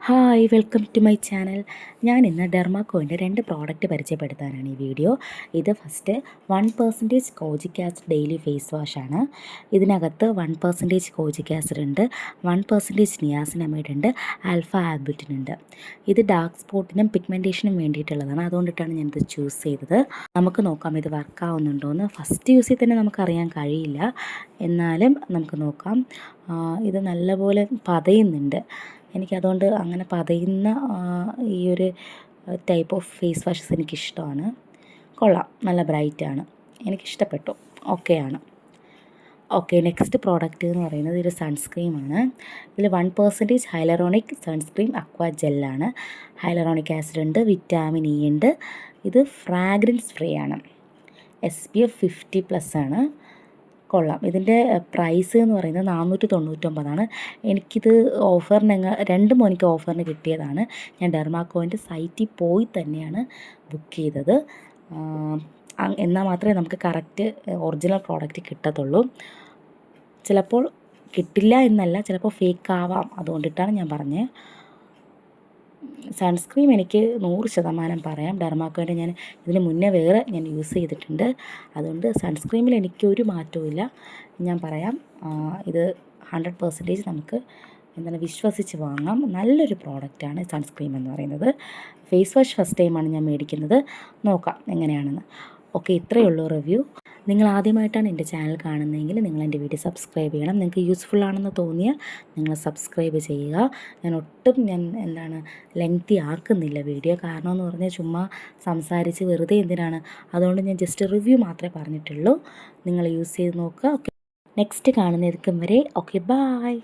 Hi welcome to my channel. ഞാൻ ഇന്ന് ഡെർമാക്കോൻ്റെ 2 പ്രോഡക്റ്റ് പരിചയപ്പെടുത്താനാണ് ഈ വീഡിയോ. ഇത് first 1% kojic acid daily face വാഷാണ്. ഇതിനകത്ത് 1% കോജിക് ആസിഡ് ഉണ്ട്, 1% നിയാസിനമൈഡ് ഉണ്ട്, ആൽഫ ആൽബുറ്റിൻ ഉണ്ട്. ഇത് ഡാർക്ക് സ്പോട്ടിനും പിഗ്മെൻറ്റേഷനും വേണ്ടിയിട്ടുള്ളതാണ്, അതുകൊണ്ടിട്ടാണ് ഞാനിത് ചൂസ് ചെയ്തത്. നമുക്ക് നോക്കാം ഇത് വർക്കാവുന്നുണ്ടോയെന്ന്. ഫസ്റ്റ് യൂസിൽ തന്നെ നമുക്കറിയാൻ കഴിയില്ല, എന്നാലും നമുക്ക് നോക്കാം. ഇത് നല്ലപോലെ പതയുന്നുണ്ട്. എനിക്കതുകൊണ്ട് അങ്ങനെ പതയുന്ന ഈ ഒരു ടൈപ്പ് ഓഫ് ഫേസ് വാഷസ് എനിക്കിഷ്ടമാണ്. കൊള്ളാം, നല്ല ബ്രൈറ്റാണ്, എനിക്കിഷ്ടപ്പെട്ടു, ഓക്കെയാണ്. ഓക്കെ, നെക്സ്റ്റ് പ്രോഡക്റ്റ് എന്ന് പറയുന്നത് ഒരു സൺസ്ക്രീമാണ്. ഇതിൽ 1% ഹൈലറോണിക് സൺസ്ക്രീൻ അക്വാ ജെല്ലാണ്. ഹൈലറോണിക് ആസിഡ് ഉണ്ട്, വിറ്റാമിൻ ഇ ഉണ്ട്. ഇത് ഫ്രാഗ്രൻസ് ഫ്രീ ആണ്, SPF 50+ ആണ്. കൊള്ളാം. ഇതിൻ്റെ പ്രൈസ് എന്ന് പറയുന്നത് 499. എനിക്കിത് ഓഫറിന് 2 എനിക്ക് ഓഫറിന് കിട്ടിയതാണ്. ഞാൻ ഡെർമാക്കോൻ്റെ സൈറ്റിൽ പോയി തന്നെയാണ് ബുക്ക് ചെയ്തത്. എന്നാൽ മാത്രമേ നമുക്ക് കറക്റ്റ് ഒറിജിനൽ പ്രോഡക്റ്റ് കിട്ടത്തുള്ളൂ. ചിലപ്പോൾ കിട്ടില്ല എന്നല്ല, ചിലപ്പോൾ ഫേക്ക് ആവാം, അതുകൊണ്ടിട്ടാണ് ഞാൻ പറഞ്ഞത്. സൺസ്ക്രീം എനിക്ക് 100% പറയാം. ഡെർമാക്കോൻ്റെ ഞാൻ ഇതിന് മുന്നേ വേറെ ഞാൻ യൂസ് ചെയ്തിട്ടുണ്ട്, അതുകൊണ്ട് സൺസ്ക്രീമിൽ എനിക്കൊരു മാറ്റവും ഇല്ല. ഞാൻ പറയാം, ഇത് 100% നമുക്ക് വിശ്വസിച്ച് വാങ്ങാം. നല്ലൊരു പ്രോഡക്റ്റാണ് സൺസ്ക്രീം എന്ന് പറയുന്നത്. ഫേസ് വാഷ് ഫസ്റ്റ് ടൈമാണ് ഞാൻ മേടിക്കുന്നത്, നോക്കാം എങ്ങനെയാണെന്ന്. ഓക്കെ, ഇത്രയേ ഉള്ളൂ റിവ്യൂ. നിങ്ങൾ ആദ്യമായിട്ടാണ് എൻ്റെ ചാനൽ കാണുന്നതെങ്കിൽ നിങ്ങൾ എൻ്റെ വീഡിയോ സബ്സ്ക്രൈബ് ചെയ്യണം. നിങ്ങൾക്ക് യൂസ്ഫുൾ ആണെന്ന് തോന്നിയാൽ നിങ്ങൾ സബ്സ്ക്രൈബ് ചെയ്യുക. ഞാൻ ലെങ്തി ആക്കുന്നില്ല വീഡിയോ, കാരണം എന്ന് പറഞ്ഞാൽ ചുമ്മാ സംസാരിച്ച് വെറുതെ എന്തിനാണ്. അതുകൊണ്ട് ഞാൻ ജസ്റ്റ് റിവ്യൂ മാത്രമേ പറഞ്ഞിട്ടുള്ളൂ. നിങ്ങൾ യൂസ് ചെയ്ത് നോക്കുക. ഓക്കെ, നെക്സ്റ്റ് കാണുന്നതിനും വരെ ഓക്കെ, ബായ്.